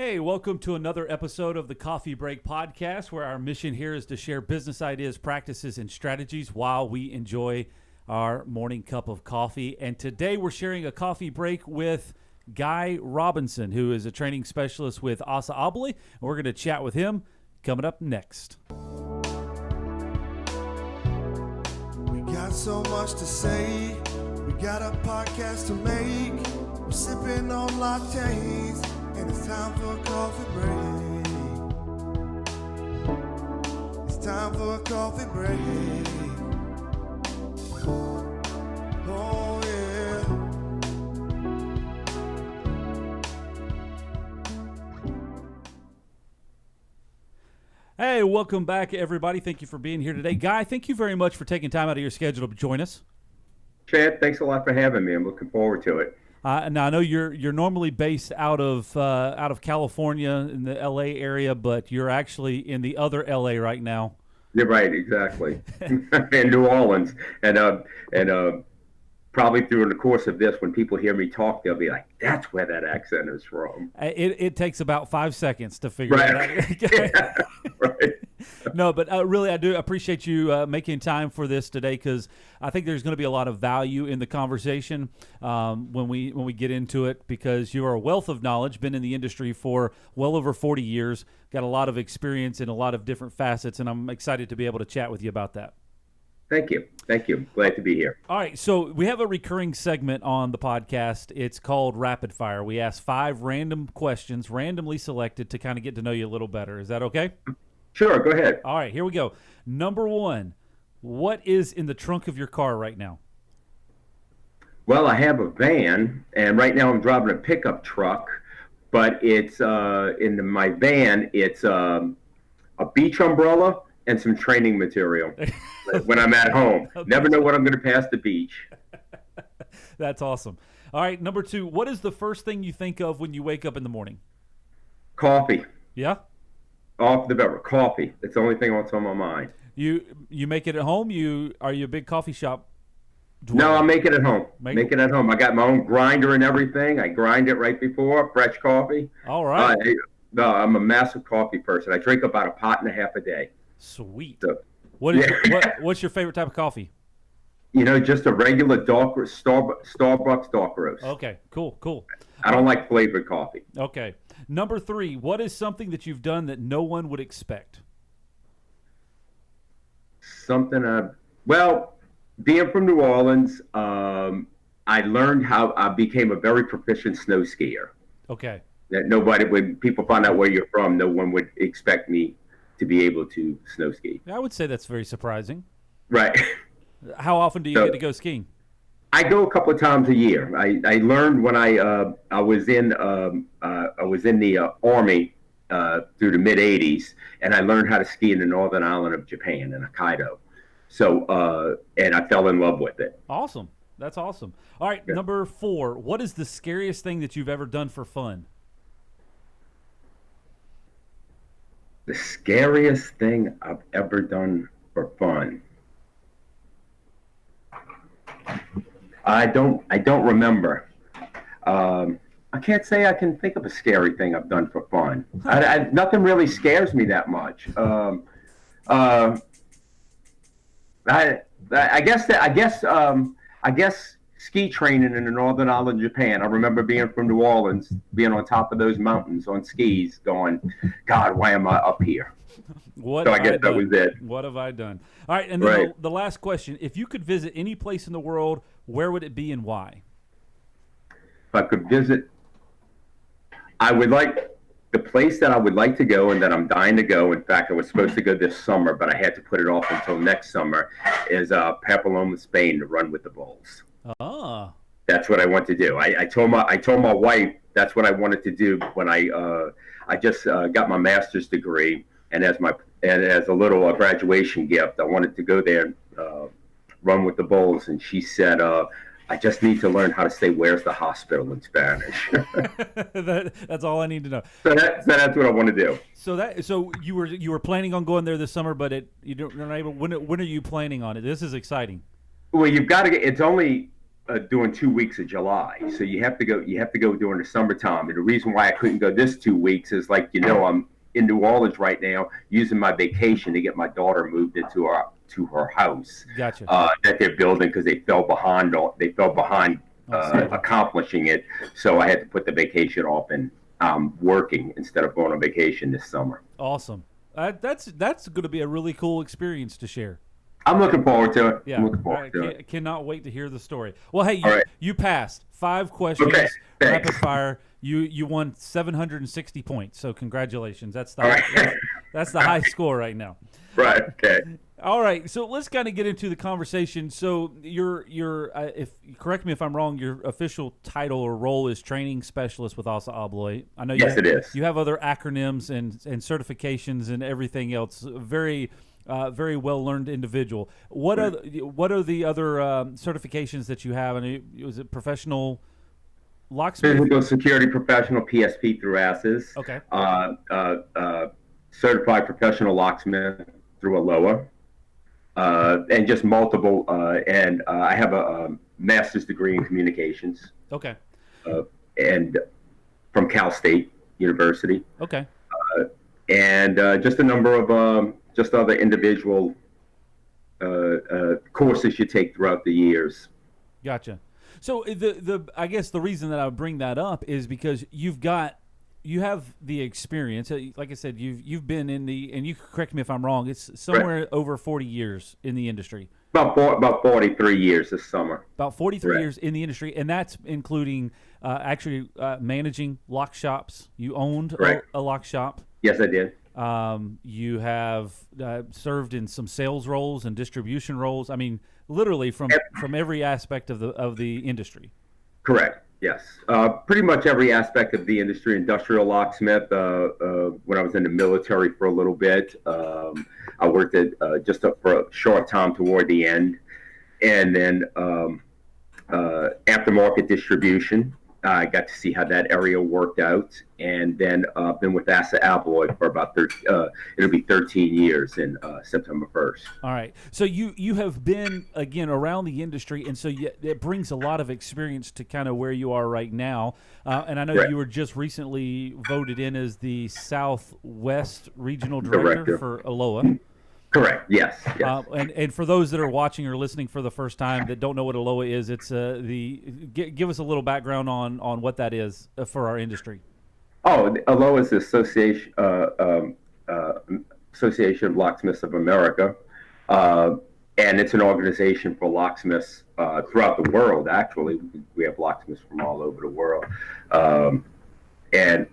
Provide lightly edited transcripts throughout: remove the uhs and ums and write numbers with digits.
Hey, welcome to another episode of the Coffee Break Podcast, where our mission here is to share business ideas, practices, and strategies while we enjoy our morning cup of coffee. And today we're sharing a coffee break with Guy Robinson, who is a training specialist with Assa Abloy. And we're going to chat with him coming up next. We got so much to say. We got a podcast to make. We're sipping on lattes, and it's time for a coffee break. It's time for a coffee break. Oh, yeah. Hey, welcome back, everybody. Thank you for being here today. Guy, thank you very much for taking time out of your schedule to join us. Chad, thanks a lot for having me. I'm looking forward to it. Now I know you're normally based out of California in the LA area, but you're actually in the other LA right now. You're right, exactly. In New Orleans, and probably through the course of this, when people hear me talk, they'll be like, "That's where that accent is from." It takes about 5 seconds to figure Right. it out. Yeah, right. No, but really, I do appreciate you making time for this today, because I think there's going to be a lot of value in the conversation when we get into it, because you are a wealth of knowledge, been in the industry for well over 40 years, got a lot of experience in a lot of different facets, and I'm excited to be able to chat with you about that. Thank you. Glad to be here. All right, so we have a recurring segment on the podcast. It's called Rapid Fire. We ask 5 random questions, randomly selected, to kind of get to know you a little better. Is that okay? Sure, go ahead. All right, here we go. Number 1, what is in the trunk of your car right now? Well, I have a van, and right now I'm driving a pickup truck, but it's in my van, it's a beach umbrella and some training material when I'm at home. Never know what I'm going to pass the beach. That's awesome. All right, number 2, what is the first thing you think of when you wake up in the morning? Coffee. Yeah? Off the beverage. Coffee. It's the only thing that's on my mind. You make it at home? Are you a big coffee shop dweller? No, I make it at home. Make it at home. I got my own grinder and everything. I grind it right before, fresh coffee. All right. No, I'm a massive coffee person. I drink about a pot and a half a day. Sweet. So, What's your favorite type of coffee? Just a regular dark Starbucks dark roast. Okay, cool. I don't like flavored coffee. Okay. Number 3, what is something that you've done that no one would expect? Being from New Orleans, I learned how I became a very proficient snow skier. Okay. That when people find out where you're from, no one would expect me to be able to snow ski. I would say that's very surprising. Right. How often do you get to go skiing? I go a couple of times a year. I learned when I was in the Army through the mid '80s, and I learned how to ski in the northern island of Japan in Hokkaido. So and I fell in love with it. Awesome. That's awesome. All right, yeah. Number 4, what is the scariest thing that you've ever done for fun? The scariest thing I've ever done for fun. I don't remember. I can't say I can think of a scary thing I've done for fun. Nothing really scares me that much. I guess ski training in the northern island of Japan. I remember being from New Orleans, being on top of those mountains on skis, going, "God, why am I up here?" What was it. What have I done? All right, and then the last question: if you could visit any place in the world, where would it be and why? If I could visit, the place that I would like to go and that I'm dying to go. In fact, I was supposed to go this summer, but I had to put it off until next summer. Is Pamplona, Spain, to run with the bulls. Ah. That's what I want to do. I told my wife that's what I wanted to do when I just got my master's degree, and as a little graduation gift, I wanted to go there and run with the bulls. And she said, I just need to learn how to say "Where's the hospital" in Spanish. That's all I need to know. So that's what I want to do. So you were planning on going there this summer, but you're not able. When are you planning on it? This is exciting. Well, you've got to get. It's only doing 2 weeks of July. So you have to go. You have to go during the summertime. And the reason why I couldn't go this 2 weeks is like I'm in New Orleans right now, using my vacation to get my daughter moved into her house. Gotcha. That they're building because they fell behind. Accomplishing it. So I had to put the vacation off and working instead of going on vacation this summer. Awesome. That's going to be a really cool experience to share. I'm looking forward to it. Yeah, I'm looking forward to it. Cannot wait to hear the story. Well, hey, you passed 5 questions, Okay, rapid fire. You won 760 points. So congratulations. That's the that's the high score right now. Right. Okay. All right. So let's kind of get into the conversation. So your if correct me if I'm wrong, your official title or role is training specialist with Assa Abloy. I know. Yes, it is. You have other acronyms and certifications and everything else. Very well learned individual. What are the other certifications that you have? And was it professional locksmith? Physical security professional, PSP through ASSA's. Okay. Certified professional locksmith through ALOA. And just multiple. And I have a master's degree in communications. Okay. And from Cal State University. Okay. And just a number of just other individual courses you take throughout the years. Gotcha. So I guess the reason that I would bring that up is because you have the experience. Like I said, you've been in the, and you correct me if I'm wrong, it's somewhere over 40 years in the industry. About 43 years this summer. About 43 years in the industry, and that's including actually managing lock shops. You owned a lock shop. Yes, I did. You have served in some sales roles and distribution roles. I mean, literally from every aspect of the industry. Correct. Yes. Pretty much every aspect of the industry. Industrial locksmith. When I was in the military for a little bit, I worked at for a short time toward the end, and then aftermarket distribution. I got to see how that area worked out, and then been with Assa Abloy for about it'll be 13 years in September 1st. All right, so you have been again around the industry, and so it brings a lot of experience to kind of where you are right now. And I know you were just recently voted in as the Southwest Regional Director for ALOA. Correct. Yes. And for those that are watching or listening for the first time that don't know what ALOA is, it's give us a little background on what that is for our industry. Oh, ALOA is the Association of Locksmiths of America, and it's an organization for locksmiths throughout the world. Actually, we have locksmiths from all over the world, and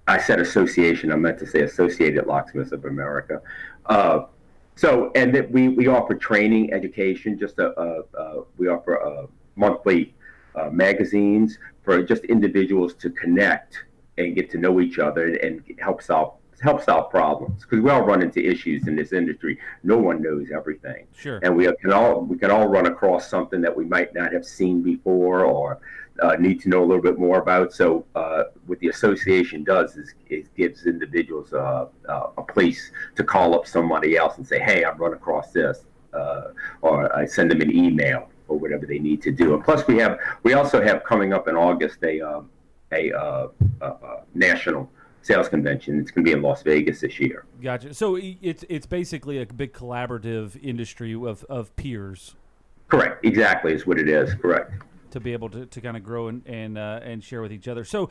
I said association. I meant to say Associated Locksmiths of America. We offer training, education. We offer monthly magazines for just individuals to connect and get to know each other and help solve problems, because we all run into issues in this industry. No one knows everything. Sure. And we can all run across something that we might not have seen before or need to know a little bit more about. So what the association does is it gives individuals a place to call up somebody else and say, hey, I've run across this, or I send them an email or whatever they need to do. And plus we also have coming up in August a national sales convention. It's going to be in Las Vegas this year. Gotcha. So it's basically a big collaborative industry of peers. Correct. Exactly is what it is. Correct. To be able to kind of grow and share with each other. So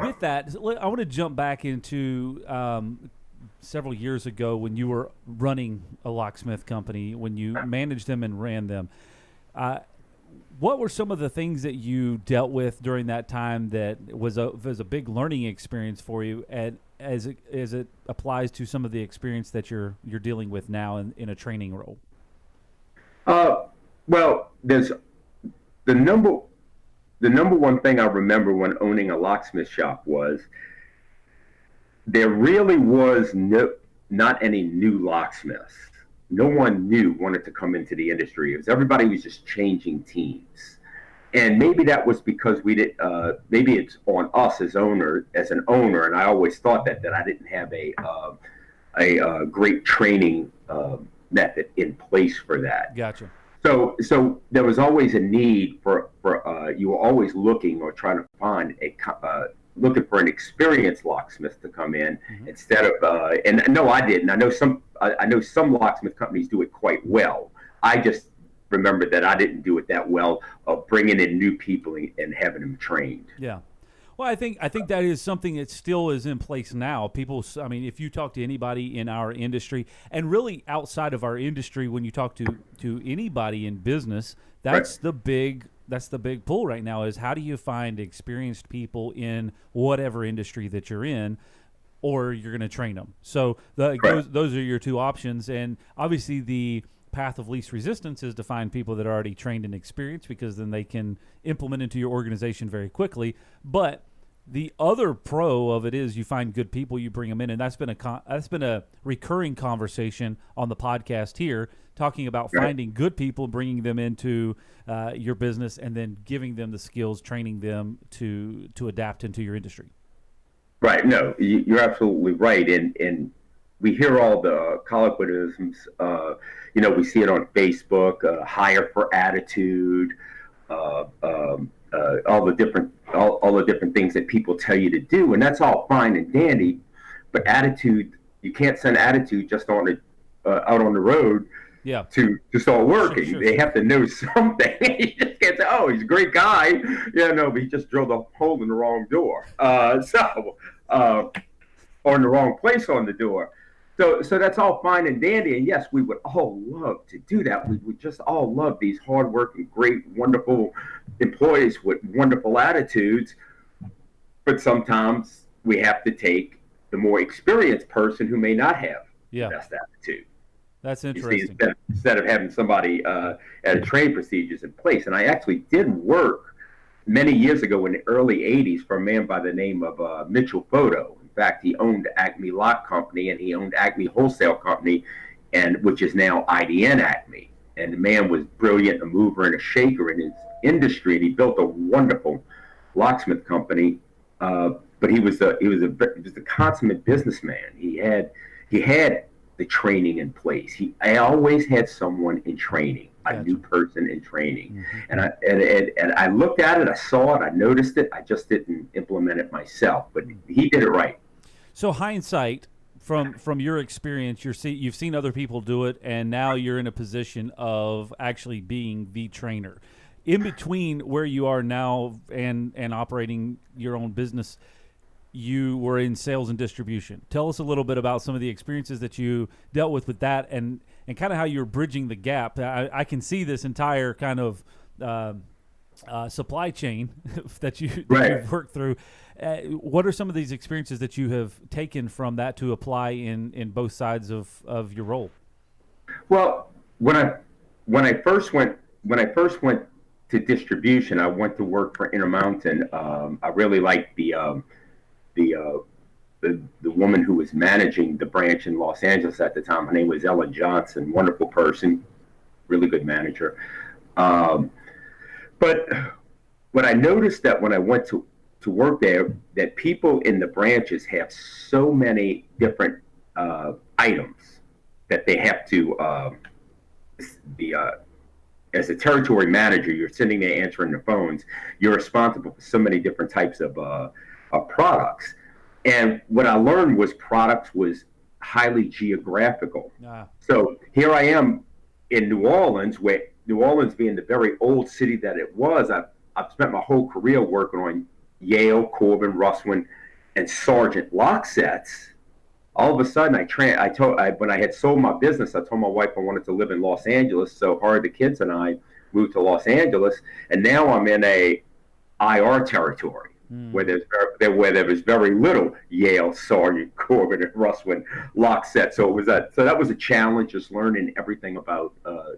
with that, I want to jump back into several years ago when you were running a locksmith company, when you managed them and ran them. What were some of the things that you dealt with during that time that was a big learning experience for you, and as it applies to some of the experience that you're dealing with now in a training role? Well, there's the number one thing I remember when owning a locksmith shop was there really was not any new locksmiths. No one wanted to come into the industry. Everybody was just changing teams. And maybe that was because we did. Maybe it's on us as an owner. And I always thought that I didn't have a great training method in place for that. Gotcha. So there was always a need for you were always looking or trying to find looking for an experienced locksmith to come in instead of and no, I didn't. I know some locksmith companies do it quite well. I just remember that I didn't do it that well of bringing in new people and having them trained. Yeah. Well, I think that is something that still is in place now. People, I mean, if you talk to anybody in our industry, and really outside of our industry, when you talk to anybody in business, that's the big pull right now is how do you find experienced people in whatever industry that you're in, or you're going to train them. So those are your two options, and obviously the path of least resistance is to find people that are already trained and experienced, because then they can implement into your organization very quickly. But the other pro of it is you find good people, you bring them in, and that's been a recurring conversation on the podcast here, talking about finding good people, bringing them into your business, and then giving them the skills, training them to adapt into your industry. Right. No, you're absolutely right, and we hear all the colloquialisms. We see it on Facebook, hire for attitude, all the different things that people tell you to do, and that's all fine and dandy. But attitude, you can't send attitude just out on the road to start working. Sure. They have to know something. You just can't say, "Oh, he's a great guy." But he just drilled a hole in the wrong door. Or in the wrong place on the door. So that's all fine and dandy, and yes, we would all love to do that. We would just all love these hardworking, great, wonderful employees with wonderful attitudes. But sometimes we have to take the more experienced person who may not have the best attitude. That's interesting. See, instead of having somebody at a training procedures in place. And I actually did work many years ago in the early 80s for a man by the name of Mitchell Photo. In fact, he owned Acme Lock Company, and he owned Acme Wholesale Company, which is now IDN Acme. And the man was brilliant, a mover and a shaker in his industry, and he built a wonderful locksmith company. But he was a consummate businessman. He had the training in place. I always had someone in training, a new person in training, and I looked at it, I saw it, I noticed it. I just didn't implement it myself, but he did it right. So hindsight, from your experience, you've seen other people do it, and now you're in a position of actually being the trainer. In between where you are now and operating your own business, you were in sales and distribution. Tell us a little bit about some of the experiences that you dealt with that, and kind of how you're bridging the gap. I can see this entire kind of supply chain that you've worked through. What are some of these experiences that you have taken from that to apply in both sides of your role? Well, when I first went to distribution, I went to work for Intermountain. I really liked the woman who was managing the branch in Los Angeles at the time. Her name was Ella Johnson. Wonderful person, really good manager. But what I noticed that when I went to work there, that people in the branches have so many different items that they have to as a territory manager, you're sitting there answering the phones. You're responsible for so many different types of products. And what I learned was products was highly geographical. So here I am in New Orleans, where New Orleans being the very old city that it was, I've spent my whole career working on Yale, Corbin, Russwin, and Sargent lock sets. All of a sudden, when I had sold my business, I told my wife I wanted to live in Los Angeles. So her, the kids, and I moved to Los Angeles, and now I'm in a IR territory where there was very little Yale, Sargent, Corbin, and Russwin lock sets. So that was a challenge, just learning everything about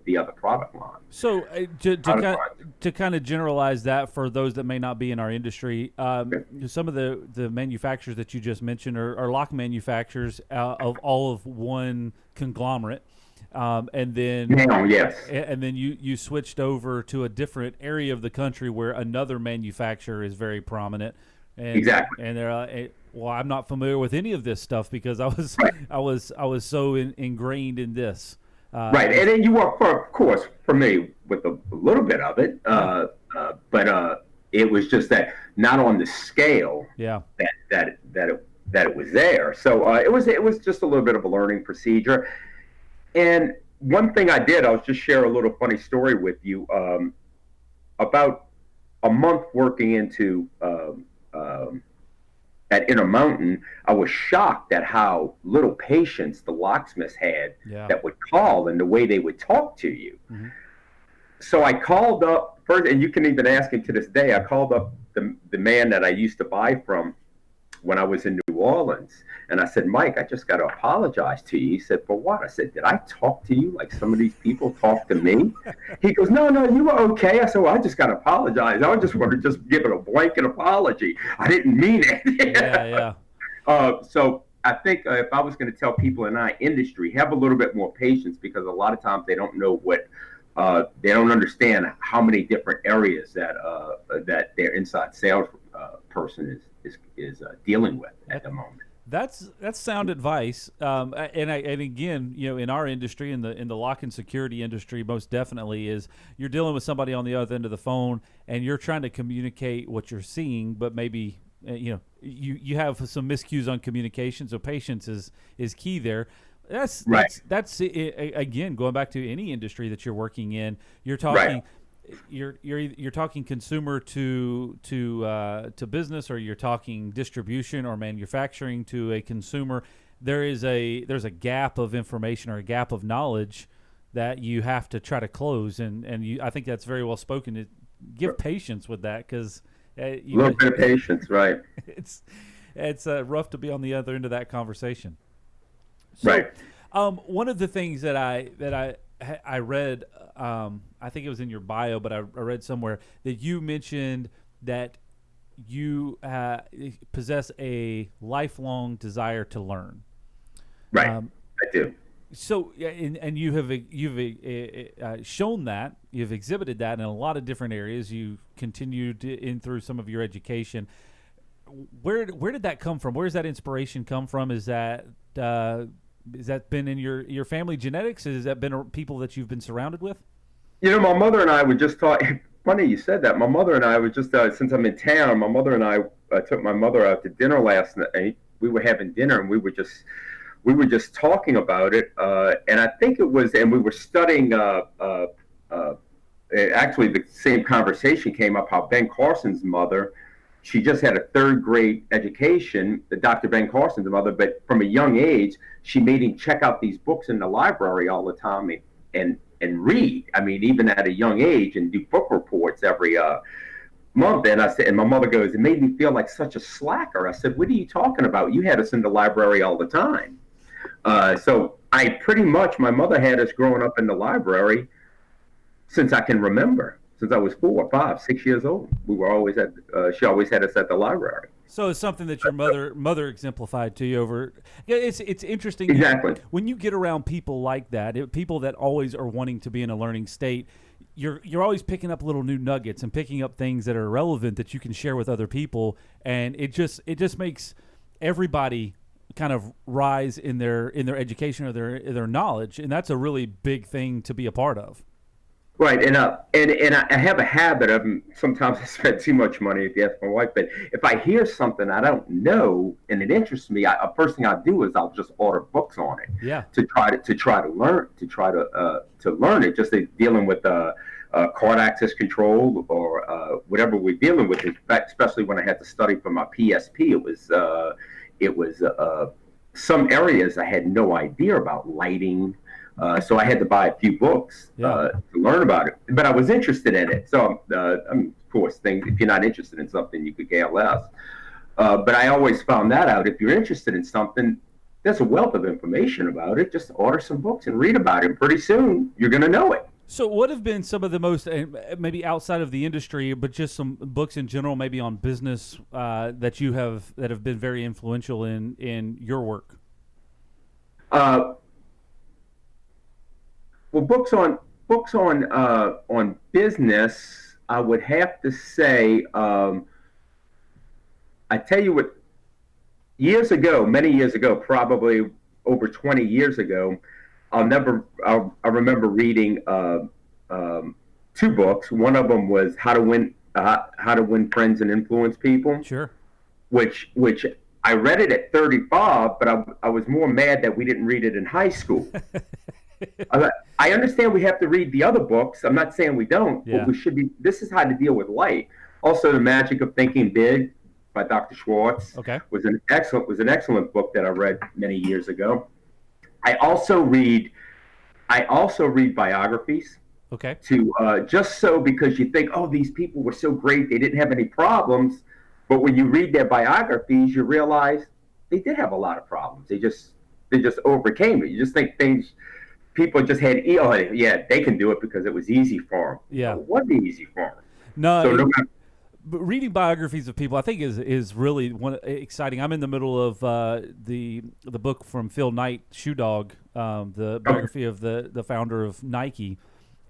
the other product line. So to kind of generalize that for those that may not be in our industry, some of the manufacturers that you just mentioned are lock manufacturers of all of one conglomerate. And then and then you switched over to a different area of the country where another manufacturer is very prominent. And, exactly. And they're well, I'm not familiar with any of this stuff because I was so ingrained in this. Right, and then you were, of course, familiar with a little bit of it, but it was just that not on the scale that it was there. So it was just a little bit of a learning procedure. And one thing I did, I'll just share a little funny story with you. About a month working into at Intermountain, I was shocked at how little patience the locksmiths had that would call and the way they would talk to you. Mm-hmm. So I called up first, and you can even ask him to this day. I called up the man that I used to buy from when I was in New Orleans, and I said, Mike, I just got to apologize to you. He said, for what? I said, did I talk to you like some of these people talk to me? He goes, no, you were okay. I said, well, I just got to apologize. I just want to just give it a blanket apology. I didn't mean it. So I think if I was going to tell people in our industry, have a little bit more patience, because a lot of times they don't know what they don't understand how many different areas that their inside sales person is dealing with at the moment. That's sound advice. And again, in our industry, in the lock and security industry, most definitely is you're dealing with somebody on the other end of the phone, and you're trying to communicate what you're seeing, but maybe you have some miscues on communication. So patience is key there. That's again, going back to any industry that you're working in. You're talking. Right. You're talking consumer to business, or you're talking distribution or manufacturing to a consumer. There's a gap of information or a gap of knowledge that you have to try to close, and I think that's very well spoken. To give patience with that, because a little bit of patience, right? It's rough to be on the other end of that conversation. So, right. One of the things that I read, I think it was in your bio, but I read somewhere that you mentioned that you possess a lifelong desire to learn. Right, I do. So, and you've shown that, you've exhibited that in a lot of different areas. You've continued in through some of your education. Where did that come from? Where does that inspiration come from? Is that been in your family genetics? Has that been people that you've been surrounded with? My mother and I were just talking. Funny you said that. My mother and I were just, since I'm in town, my mother and I took my mother out to dinner last night. We were having dinner, and we were just talking about it. And I think it was, and we were studying, actually the same conversation came up, how Ben Carson's mother, she just had a third grade education, Dr. Ben Carson's mother, but from a young age, she made him check out these books in the library all the time and read. I mean, even at a young age, and do book reports every month. And I said, and my mother goes, it made me feel like such a slacker. I said, what are you talking about? You had us in the library all the time. So I pretty much, my mother had us growing up in the library since I can remember. Since I was 4, 5, 6 years old, we were always she always had us at the library. So it's something that your mother exemplified to you over. Yeah, it's interesting. Exactly. When you get around people like that, people that always are wanting to be in a learning state, you're always picking up little new nuggets and picking up things that are relevant that you can share with other people, and it just makes everybody kind of rise in their education or their knowledge, and that's a really big thing to be a part of. Right, and I have a habit of, sometimes I spend too much money, if you ask my wife, but if I hear something I don't know and it interests me, first thing I do is I'll just order books on it. Yeah. To try to learn it. Just dealing with card access control or whatever we're dealing with. In fact, especially when I had to study for my PSP, it was some areas I had no idea about, lighting. So I had to buy a few books to learn about it, but I was interested in it. So, of course, if you're not interested in something, you could care less. But I always found that out. If you're interested in something, there's a wealth of information about it. Just order some books and read about it. And pretty soon, you're going to know it. So what have been some of the most, maybe outside of the industry, but just some books in general, maybe on business that have been very influential in your work? Well, books on business, I would have to say, I tell you what, many years ago, probably over 20 years ago, I remember reading two books. One of them was How to Win Friends and Influence People. Sure. Which I read it at 35, but I was more mad that we didn't read it in high school. I understand we have to read the other books. I'm not saying we don't, but we should be. This is how to deal with life. Also, The Magic of Thinking Big by Dr. Schwartz was an excellent book that I read many years ago. I also read biographies. Okay. To just so because you think, oh, these people were so great, they didn't have any problems. But when you read their biographies, you realize they did have a lot of problems. They just overcame it. You just think people just had, they can do it because it was easy for them. Yeah. It wasn't easy for them. No. But reading biographies of people, I think, is really exciting. I'm in the middle of the book from Phil Knight, Shoe Dog, the biography of the founder of Nike.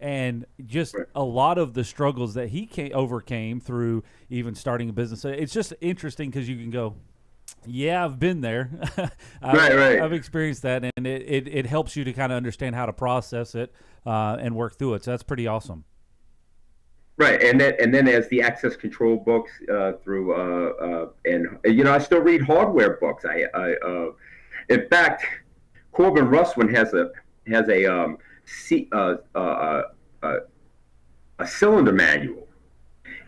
And just a lot of the struggles that he overcame through even starting a business. It's just interesting because you can go, yeah, I've been there. I've experienced that, and it helps you to kind of understand how to process it and work through it. So that's pretty awesome. Right, and then as the access control books and I still read hardware books. In fact, Corbin Russwin has a cylinder manual,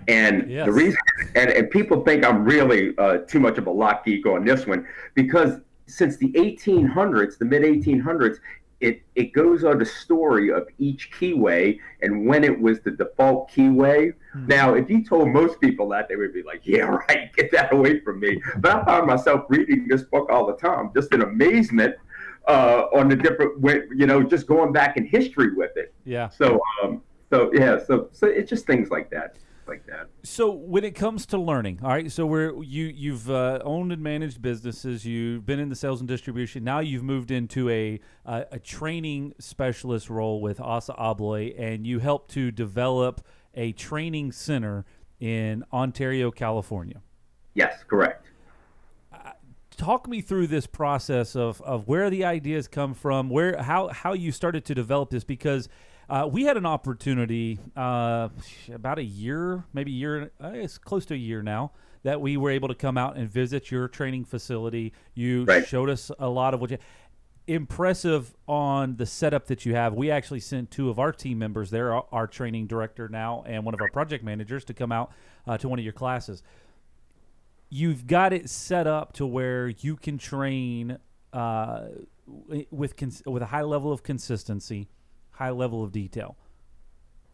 and the reason and people think I'm really too much of a lock geek on this one, because since the 1800s, the mid 1800s, it goes on the story of each keyway and when it was the default keyway. Now, if you told most people that, they would be like, yeah, right, get that away from me. But I found myself reading this book all the time, just in amazement on the different, just going back in history with it. Yeah. So it's just things like that. So when it comes to learning, all right, so you've owned and managed businesses, you've been in the sales and distribution, now you've moved into a training specialist role with Assa Abloy, and you help to develop a training center in Ontario, California. Yes, correct. Talk me through this process of where the ideas come from, how you started to develop this, because we had an opportunity about a year, it's close to a year now, that we were able to come out and visit your training facility. You showed us a lot of impressive on the setup that you have. We actually sent two of our team members there, our training director now and one of our project managers, to come out to one of your classes. You've got it set up to where you can train with a high level of consistency, high level of detail.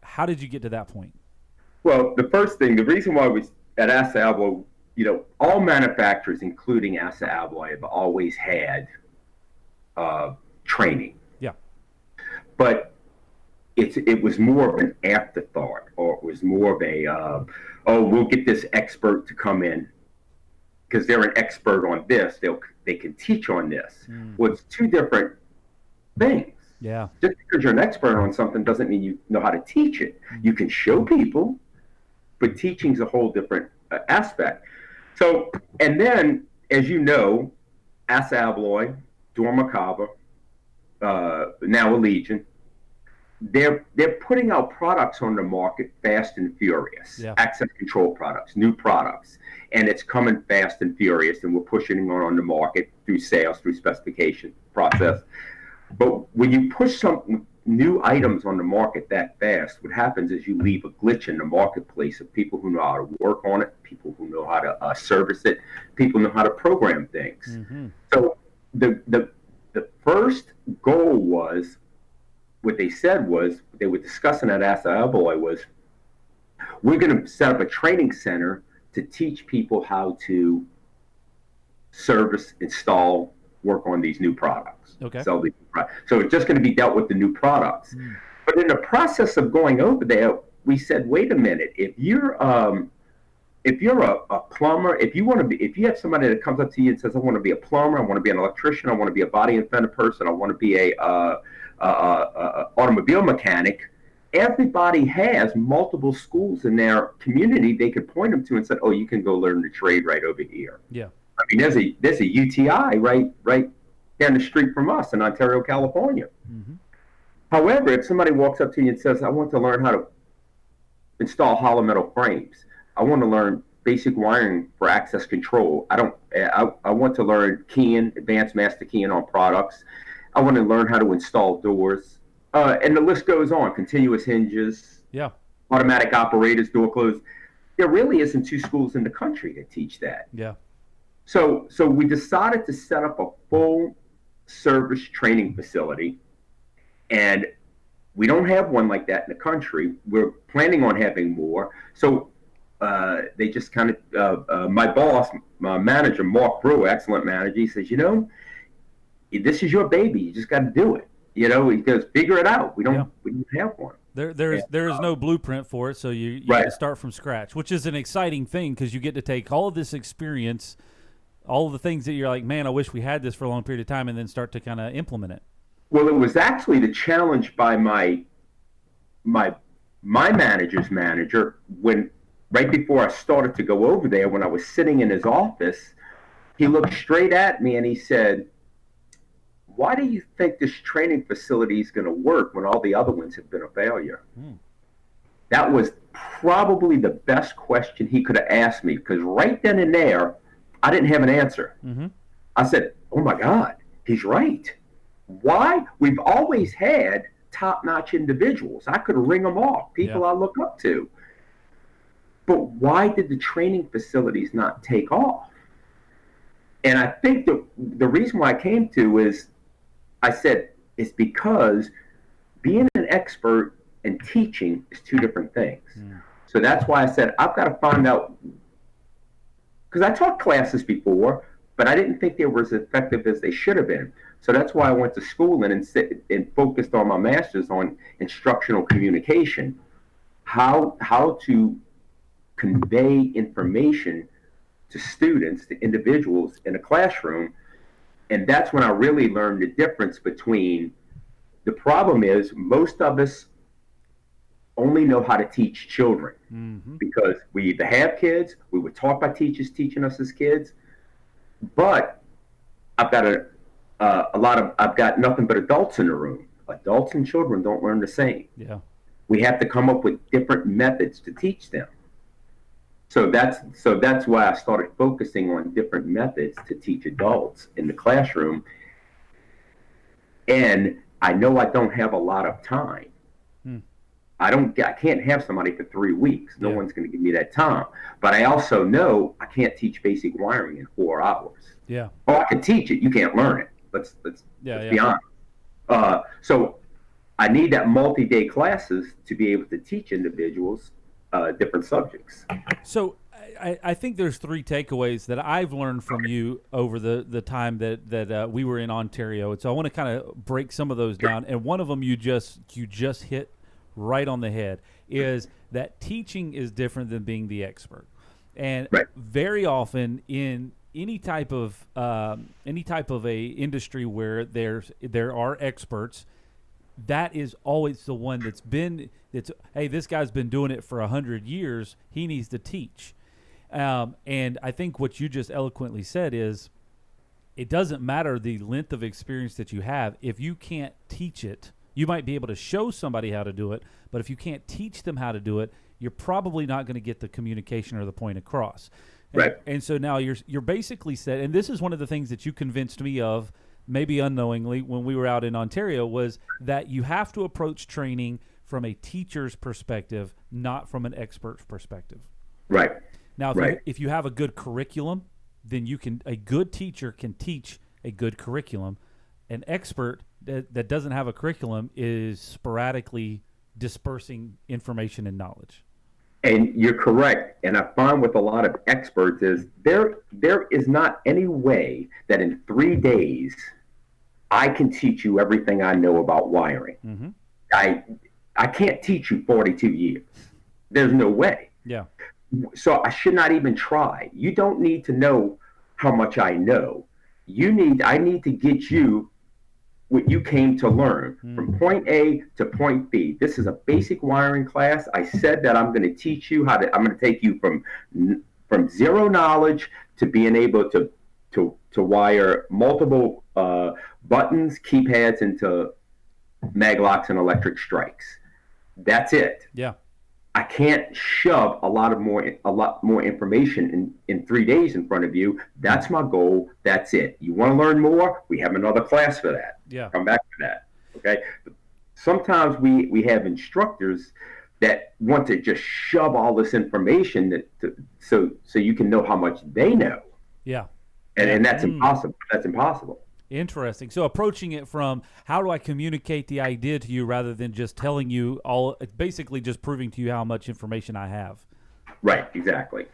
How did you get to that point? Well, the reason why we at Assa Abloy, all manufacturers, including Assa Abloy, have always had training. Yeah. But it was more of an afterthought, or it was more of a, we'll get this expert to come in because they're an expert on this. They can teach on this. Well, it's two different things. Yeah. Just because you're an expert on something doesn't mean you know how to teach it. You can show people, but teaching's a whole different aspect. So, and then, as you know, Assa Abloy, Dormacaba, now Allegiant, they're putting out products on the market fast and furious. Yeah. Access control products, new products, and it's coming fast and furious, and we're pushing it on the market through sales, through specification process. But when you push some new items on the market that fast, what happens is you leave a glitch in the marketplace of people who know how to work on it, people who know how to service it, people know how to program things. Mm-hmm. So the first goal was, what they said was, they were discussing at Assa Abloy was, we're going to set up a training center to teach people how to service, install, work on these new products. Okay. So it's just going to be dealt with the new products. But in the process of going over there, we said, wait a minute, if you're a plumber, if you have somebody that comes up to you and says, I want to be a plumber, I want to be an electrician, I want to be a body and fender person, I want to be a automobile mechanic, everybody has multiple schools in their community they could point them to and say, oh, you can go learn the trade right over here. Yeah. I mean, there's a UTI right down the street from us in Ontario, California. Mm-hmm. However, if somebody walks up to you and says, I want to learn how to install hollow metal frames, I want to learn basic wiring for access control. I want to learn keying, advanced master keying on products. I want to learn how to install doors. And the list goes on, continuous hinges, Yeah. automatic operators, door close. There really isn't 2 schools in the country that teach that. Yeah. So we decided to set up a full service training facility, and we don't have one like that in the country. We're planning on having more. So they just kind of, my boss, my manager, Mark Brewer, excellent manager, he says, this is your baby. You just got to do it. He goes, figure it out. We don't have one. There is no blueprint for it, so you Right. got to start from scratch, which is an exciting thing because you get to take all of this experience, all of the things that you're like, man, I wish we had this for a long period of time, and then start to kind of implement it. Well, it was actually the challenge by my manager's manager when right before I started to go over there, when I was sitting in his office, he looked straight at me and he said, why do you think this training facility is going to work when all the other ones have been a failure? That was probably the best question he could have asked me, because right then and there, I didn't have an answer. Mm-hmm. I said, oh my God, he's right. Why? We've always had top-notch individuals. I could ring them off, people I look up to. But why did the training facilities not take off? And I think the reason why I came to is, I said, it's because being an expert and teaching is 2 different things. So that's why I said, I've got to find out, because I taught classes before, but I didn't think they were as effective as they should have been. So that's why I went to school and focused on my master's on instructional communication, how to convey information to students, to individuals in a classroom. And that's when I really learned the difference between, the problem is most of us only know how to teach children because we either have kids, we were taught by teachers teaching us as kids, but I've got nothing but adults in the room. Adults and children don't learn the same. Yeah. We have to come up with different methods to teach them. So that's why I started focusing on different methods to teach adults in the classroom. And I know I don't have a lot of time. I can't have somebody for 3 weeks. No one's going to give me that time. But I also know I can't teach basic wiring in 4 hours. Yeah. Or I can teach it. You can't learn it. Let's be honest. So I need that multi-day classes to be able to teach individuals different subjects. So I think there's 3 takeaways that I've learned from you over the time that we were in Ontario, and so I want to kind of break some of those down. And one of them you just hit right on the head is that teaching is different than being the expert, and very often in any type of a industry where there are experts, that is always the one that's hey, this guy's been doing it for 100 years. He needs to teach. And I think what you just eloquently said is, it doesn't matter the length of experience that you have. If you can't teach it, you might be able to show somebody how to do it, but if you can't teach them how to do it, you're probably not going to get the communication or the point across. And so now you're basically said, and this is one of the things that you convinced me of, maybe unknowingly, when we were out in Ontario, was that you have to approach training from a teacher's perspective, not from an expert's perspective. Right. Now, if you have a good curriculum, then a good teacher can teach a good curriculum. An expert that doesn't have a curriculum is sporadically dispersing information and knowledge. And you're correct. And I find with a lot of experts is there is not any way that in 3 days I can teach you everything I know about wiring. Mm-hmm. I can't teach you 42 years. There's no way. Yeah. So I should not even try. You don't need to know how much I know. I need to get you what you came to learn from point A to point B. This is a basic wiring class. I said that I'm going to teach you I'm going to take you from zero knowledge to being able to wire multiple buttons, keypads into mag locks and electric strikes. That's it. Yeah. I can't shove a lot more information in 3 days in front of you. That's my goal. That's it. You want to learn more? We have another class for that. Yeah. Come back to that. Okay. Sometimes we have instructors that want to just shove all this information so you can know how much they know. Yeah. And that's impossible. That's impossible. Interesting. So approaching it from how do I communicate the idea to you rather than just telling you all, basically just proving to you how much information I have. Right. Exactly.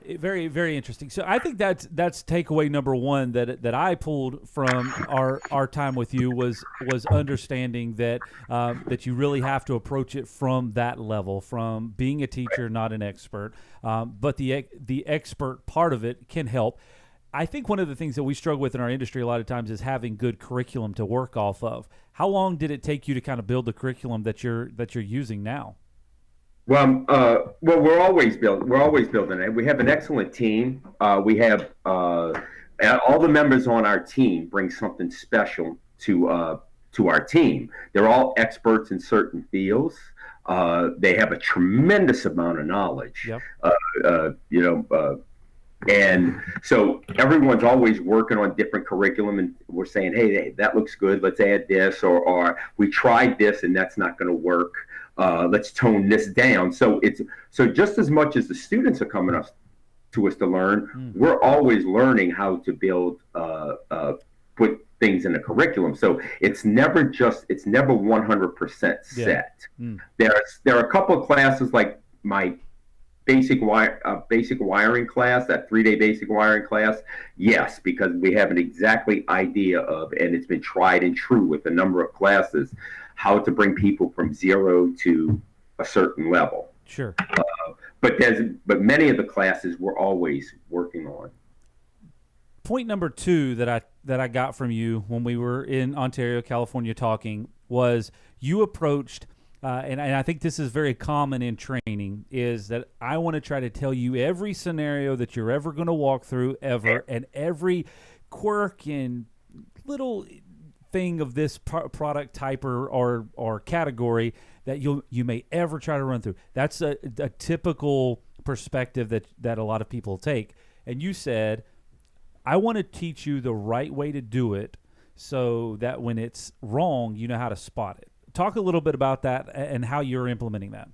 Very, very interesting. So I think that's takeaway number one that I pulled from our time with you was understanding that that you really have to approach it from that level, from being a teacher, not an expert. But the expert part of it can help. I think one of the things that we struggle with in our industry a lot of times is having good curriculum to work off of. How long did it take you to kind of build the curriculum that you're using now? Well, we're always building it. We have an excellent team. We have all the members on our team bring something special to our team. They're all experts in certain fields. They have a tremendous amount of knowledge. Yep. And so everyone's always working on different curriculum, and we're saying, hey, that looks good. Let's add this, or we tried this and that's not going to work. Let's tone this down. So just as much as the students are coming to us to learn, we're always learning how to build, put things in a curriculum. So it's never 100% set. There are a couple of classes like my basic wiring class, that 3-day basic wiring class. Yes, because we have an exactly idea of, and it's been tried and true with a number of classes, how to bring people from 0 to a certain level. Sure. But many of the classes we're always working on. Point number 2 that I got from you when we were in Ontario, California talking was you approached and I think this is very common in training, is that I want to try to tell you every scenario that you're ever going to walk through ever, and every quirk and little thing of this product type or category that you may ever try to run through. That's a typical perspective that a lot of people take. And you said, I want to teach you the right way to do it so that when it's wrong, you know how to spot it. Talk a little bit about that and how you're implementing that.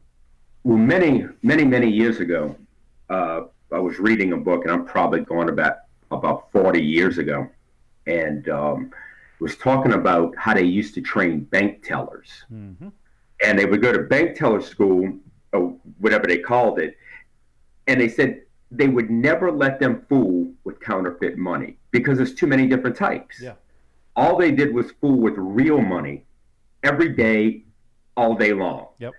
Well, many years ago, I was reading a book, and I'm probably going about 40 years ago, and was talking about how they used to train bank tellers. Mm-hmm. And they would go to bank teller school, or whatever they called it, and they said they would never let them fool with counterfeit money because there's too many different types. Yeah. All they did was fool with real money every day, all day long. Yep.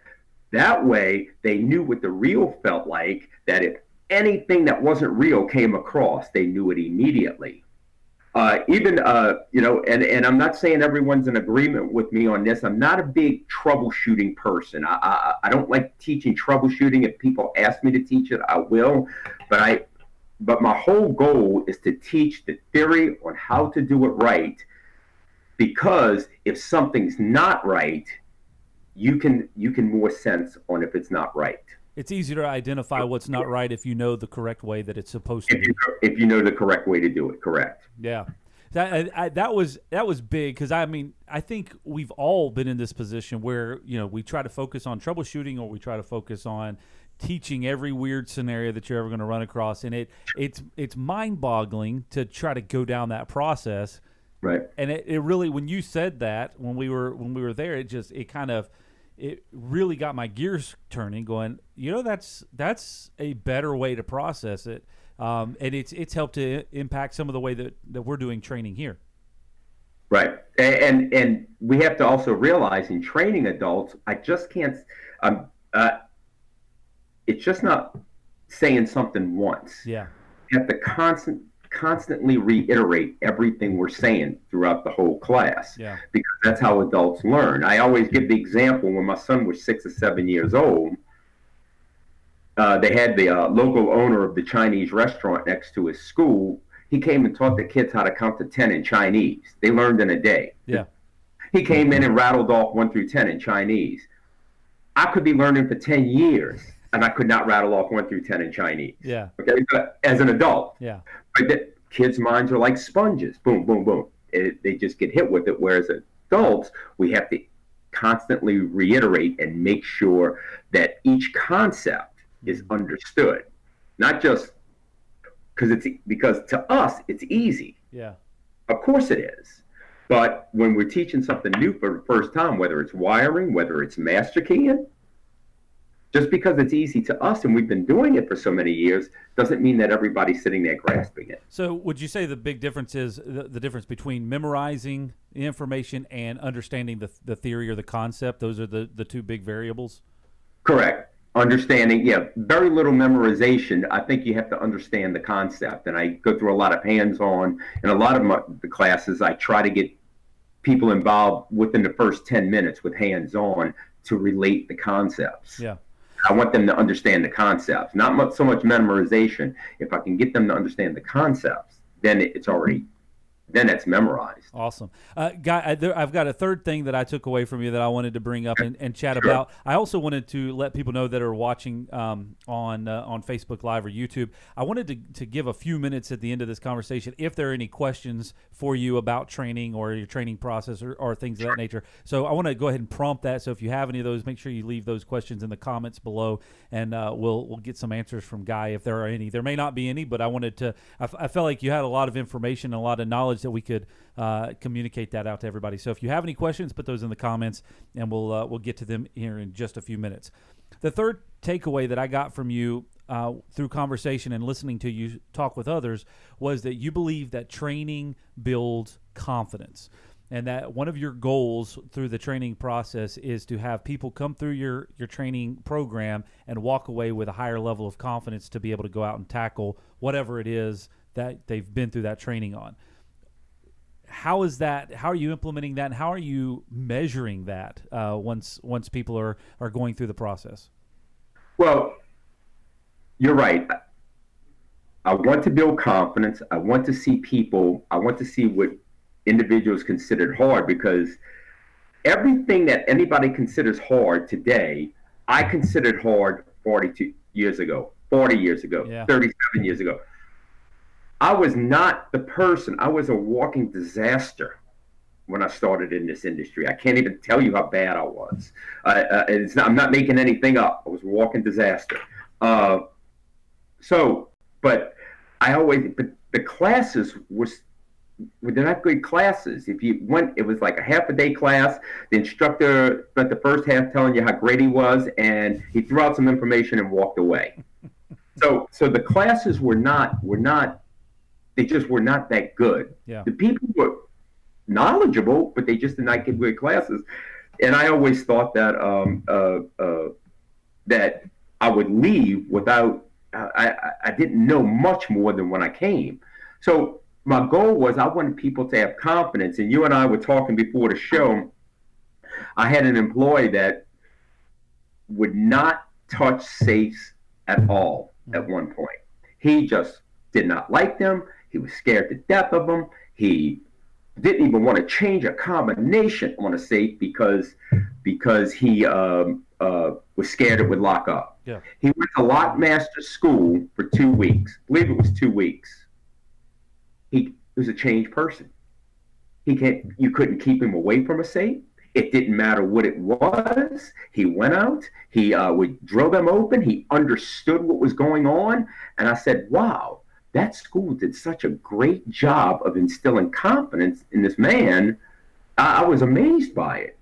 That way, they knew what the real felt like, that if anything that wasn't real came across, they knew it immediately. And I'm not saying everyone's in agreement with me on this. I'm not a big troubleshooting person. I don't like teaching troubleshooting. If people ask me to teach it, I will. But my whole goal is to teach the theory on how to do it right, because if something's not right, you can more sense on if it's not right. It's easier to identify what's not right if you know the correct way that it's supposed to be. If you know the correct way to do it, correct. Yeah. That was big, because I think we've all been in this position where, we try to focus on troubleshooting, or we try to focus on teaching every weird scenario that you're ever going to run across, and it's mind-boggling to try to go down that process. Right. And it really, when you said that, when we were there, it really got my gears turning, going, that's a better way to process it. And it's helped to impact some of the way that we're doing training here. Right. And we have to also realize in training adults, I just can't, it's just not saying something once. Yeah. You have to constantly reiterate everything we're saying throughout the whole class. Yeah. Because that's how adults learn. I always give the example, when my son was 6 or 7 years old, they had the local owner of the Chinese restaurant next to his school. He came and taught the kids how to count to 10 in Chinese. They learned in a day. Yeah. He came in and rattled off 1 through 10 in Chinese. I could be learning for 10 years and I could not rattle off 1 through 10 in Chinese. Yeah. Okay. But as an adult. Yeah. But kids' minds are like sponges. Boom, boom, boom. They just get hit with it. Whereas adults, we have to constantly reiterate and make sure that each concept is understood. Not just because to us it's easy. Yeah. Of course it is. But when we're teaching something new for the first time, whether it's wiring, whether it's master keying, just because it's easy to us and we've been doing it for so many years, doesn't mean that everybody's sitting there grasping it. So would you say the big difference is the difference between memorizing the information and understanding the theory or the concept? Those are the two big variables? Correct. Understanding, yeah, very little memorization. I think you have to understand the concept. And I go through a lot of hands-on. In a lot of the classes, I try to get people involved within the first 10 minutes with hands-on to relate the concepts. Yeah. I want them to understand the concepts, not so much memorization. If I can get them to understand the concepts, then it's memorized. Awesome. Guy, I've got a third thing that I took away from you that I wanted to bring up and chat Sure. about. I also wanted to let people know that are watching on Facebook Live or YouTube. I wanted to give a few minutes at the end of this conversation if there are any questions for you about training or your training process or things of that nature. So I want to go ahead and prompt that. So if you have any of those, make sure you leave those questions in the comments below, and we'll get some answers from Guy if there are any. There may not be any, but I wanted to. I felt like you had a lot of information and a lot of knowledge that we could communicate that out to everybody. So if you have any questions, put those in the comments, and we'll get to them here in just a few minutes. The third takeaway that I got from you through conversation and listening to you talk with others was that you believe that training builds confidence, and that one of your goals through the training process is to have people come through your training program and walk away with a higher level of confidence to be able to go out and tackle whatever it is that they've been through that training on. How is that? How are you implementing that? And how are you measuring that once people are going through the process? Well, you're right. I want to build confidence. I want to see what individuals considered hard, because everything that anybody considers hard today, I considered hard 40 years ago, yeah. 37 years ago. I was not the person. I was a walking disaster when I started in this industry. I can't even tell you how bad I was. I'm not making anything up. I was a walking disaster. But the classes were not good classes. If you went, it was like a half a day class. The instructor spent the first half telling you how great he was, and he threw out some information and walked away. So the classes were not. They just were not that good. Yeah. The people were knowledgeable, but they just did not give good classes. And I always thought that that I would leave without. I didn't know much more than when I came. So my goal was I wanted people to have confidence. And you and I were talking before the show. I had an employee that would not touch safes at all at one point. He just did not like them. He was scared to death of them. He didn't even want to change a combination on a safe because he was scared it would lock up. Yeah. He went to lock master school for 2 weeks. I believe it was 2 weeks. He was a changed person. You couldn't keep him away from a safe. It didn't matter what it was. He went out. He would drill them open. He understood what was going on. And I said, wow, that school did such a great job of instilling confidence in this man. I was amazed by it.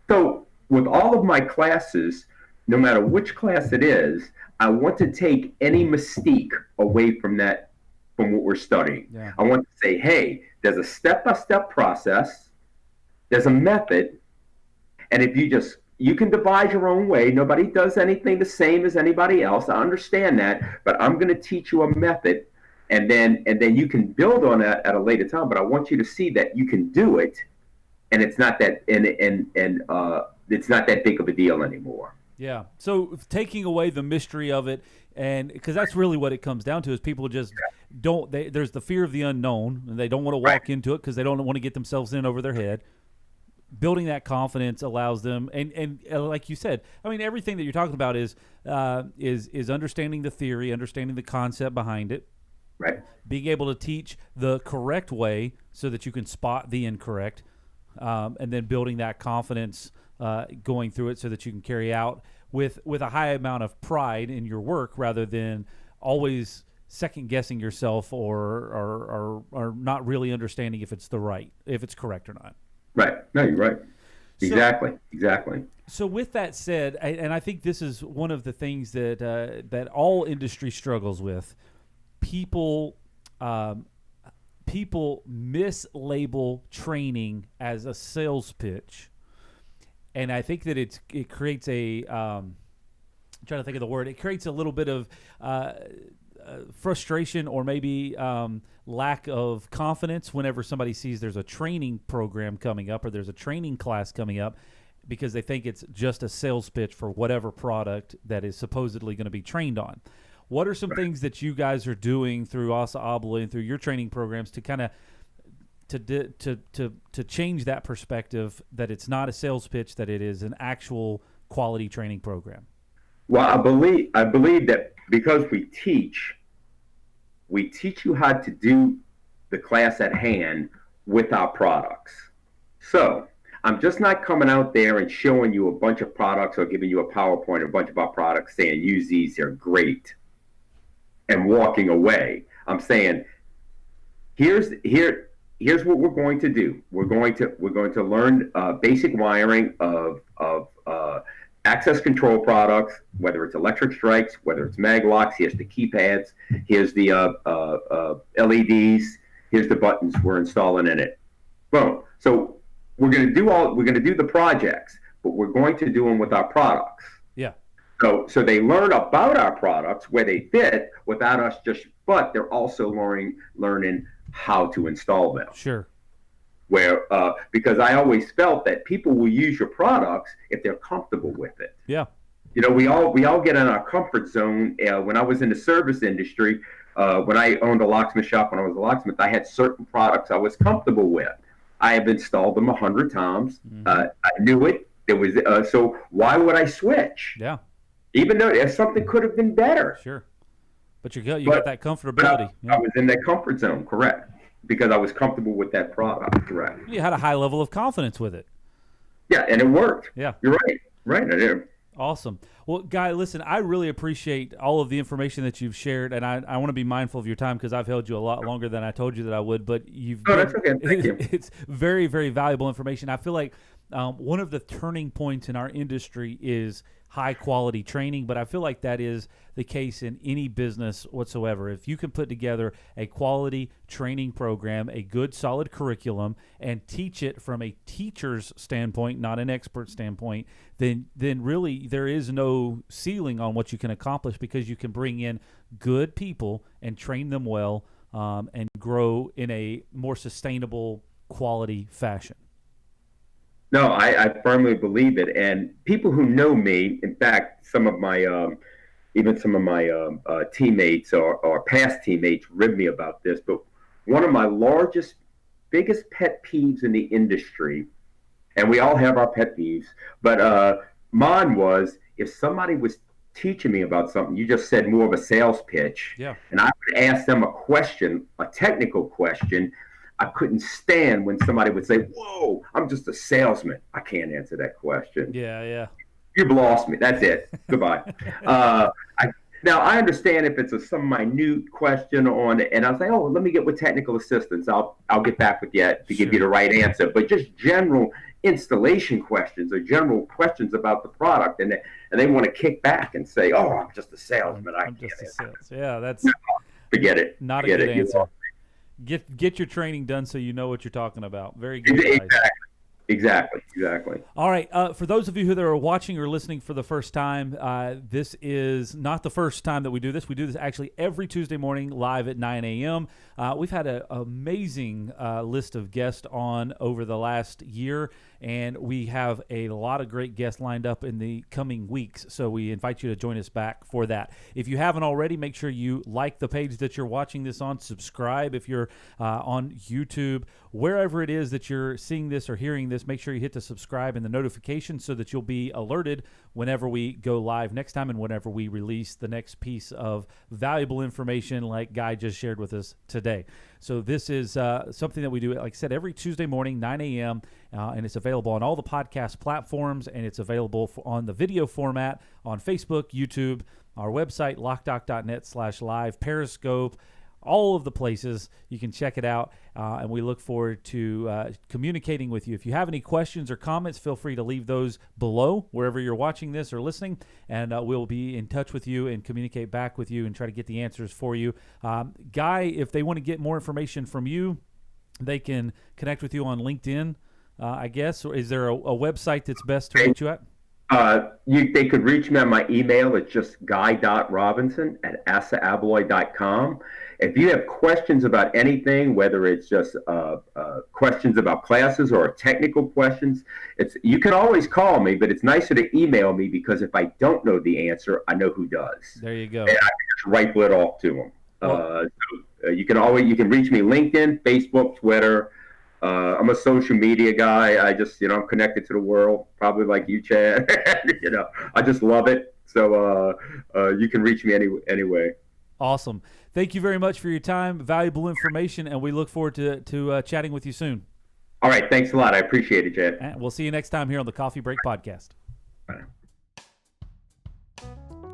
So with all of my classes, no matter which class it is, I want to take any mystique away from what we're studying. Yeah. I want to say, hey, there's a step-by-step process. There's a method. And if you can devise your own way. Nobody does anything the same as anybody else. I understand that, but I'm going to teach you a method, and then you can build on that at a later time. But I want you to see that you can do it, and it's not that it's not that big of a deal anymore. Yeah. So taking away the mystery of it, and because that's really what it comes down to, is people just don't. There's the fear of the unknown, and they don't want to walk into it because they don't want to get themselves in over their head. building that confidence allows them, and like you said, I mean, everything that you're talking about is understanding the theory, understanding the concept behind it, Right. being able to teach the correct way so that you can spot the incorrect, and then building that confidence going through it so that you can carry out with a high amount of pride in your work rather than always second guessing yourself or not really understanding if it's correct or not. Right. No, you're right. Exactly. So with that said, and I think this is one of the things that all industry struggles with, people mislabel training as a sales pitch, and I think that it creates I'm trying to think of the word. It creates a little bit of frustration or maybe lack of confidence whenever somebody sees there's a training program coming up or there's a training class coming up, because they think it's just a sales pitch for whatever product that is supposedly going to be trained on. What are some things that you guys are doing through Assa, Abloy, and through your training programs to kind of to change that perspective that it's not a sales pitch, that it is an actual quality training program? Well, I believe that because we teach you how to do the class at hand with our products. So I'm just not coming out there and showing you a bunch of products or giving you a PowerPoint, a bunch of our products saying, use these, they're great, and walking away. I'm saying, here's what we're going to do. We're going to learn basic wiring of access control products, whether it's electric strikes, whether it's mag locks. Here's the keypads. Here's the LEDs. Here's the buttons we're installing in it. Boom. So we're going to do the projects, but we're going to do them with our products. Yeah. So they learn about our products, where they fit, without us but they're also learning how to install them. Sure. Because I always felt that people will use your products if they're comfortable with it. Yeah. You know, we all get in our comfort zone. When I was in the service industry, when I owned a locksmith shop, when I was a locksmith, I had certain products I was comfortable with. I have installed them 100 times. Mm-hmm. I knew it. There was so why would I switch? Yeah. Even though if something could have been better. Sure. But you got that comfortability. I was in that comfort zone, correct? Because I was comfortable with that product, correct? You had a high level of confidence with it. Yeah, and it worked. Yeah. You're right. Right, I did. Awesome. Well, Guy, listen, I really appreciate all of the information that you've shared, and I want to be mindful of your time because I've held you a lot longer than I told you that I would, but that's okay. Thank you. It's very, very valuable information. I feel like one of the turning points in our industry is high-quality training, but I feel like that is the case in any business whatsoever. If you can put together a quality training program, a good, solid curriculum, and teach it from a teacher's standpoint, not an expert standpoint, then really there is no ceiling on what you can accomplish, because you can bring in good people and train them well and grow in a more sustainable, quality fashion. No, I firmly believe it. And people who know me, in fact, some of my teammates or past teammates rib me about this, but one of my biggest pet peeves in the industry, and we all have our pet peeves, but mine was if somebody was teaching me about something, you just said more of a sales pitch, Yeah. and I would ask them a technical question. I couldn't stand when somebody would say, "Whoa, I'm just a salesman. I can't answer that question." Yeah. You've lost me. That's it. Goodbye. Now, I understand if it's some minute question and I'll say, "Oh, let me get with technical assistance. I'll get back with you to give you the right answer." But just general installation questions or general questions about the product, and they want to kick back and say, "Oh, I'm just a salesman. I'm just a sales." Yeah, that's forget it. Not forget a good it. answer. Get your training done so you know what you're talking about. Very good advice. Exactly. All right. For those of you who are watching or listening for the first time, this is not the first time that we do this. We do this actually every Tuesday morning live at 9 a.m. We've had an amazing list of guests on over the last year, and we have a lot of great guests lined up in the coming weeks. So we invite you to join us back for that. If you haven't already, make sure you like the page that you're watching this on. Subscribe if you're on YouTube. Wherever it is that you're seeing this or hearing this, make sure you hit the subscribe and the notification so that you'll be alerted whenever we go live next time and whenever we release the next piece of valuable information like Guy just shared with us today. So this is something that we do, like I said, every Tuesday morning, 9 a.m., and it's available on all the podcast platforms, and it's available on the video format on Facebook, YouTube, our website, Loc-Doc.net/live, Periscope, all of the places. You can check it out, and we look forward to communicating with you. If you have any questions or comments, feel free to leave those below wherever you're watching this or listening, and we'll be in touch with you and communicate back with you and try to get the answers for you. Guy, if they want to get more information from you, they can connect with you on LinkedIn, I guess. Or is there a website that's best to reach you at? They could reach me on my email. It's just guy.robinson@assabloy.com. If you have questions about anything, whether it's just questions about classes or technical questions, you can always call me, but it's nicer to email me because if I don't know the answer, I know who does. There you go. And I can just rifle it off to them. You can reach me LinkedIn, Facebook, Twitter. I'm a social media guy. I just, I'm connected to the world, probably like you, Chad. I just love it. So you can reach me anyway. Awesome. Thank you very much for your time, valuable information, and we look forward to chatting with you soon. All right. Thanks a lot. I appreciate it, Chad. And we'll see you next time here on the Coffee Break Podcast. Bye.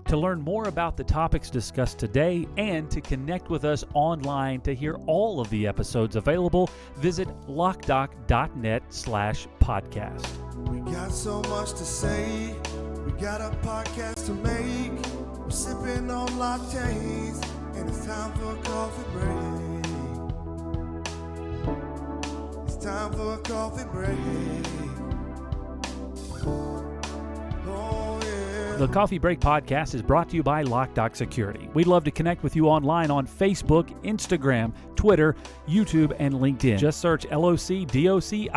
To learn more about the topics discussed today and to connect with us online to hear all of the episodes available, visit Loc-Doc.net/podcast. We got so much to say. We got a podcast to make. We're sipping on lattes, and it's time for a coffee break. It's time for a coffee break. Oh, yeah. The Coffee Break Podcast is brought to you by Loc-Doc Security. We'd love to connect with you online on Facebook, Instagram, Twitter, YouTube, and LinkedIn. Just search LOCDOCINC.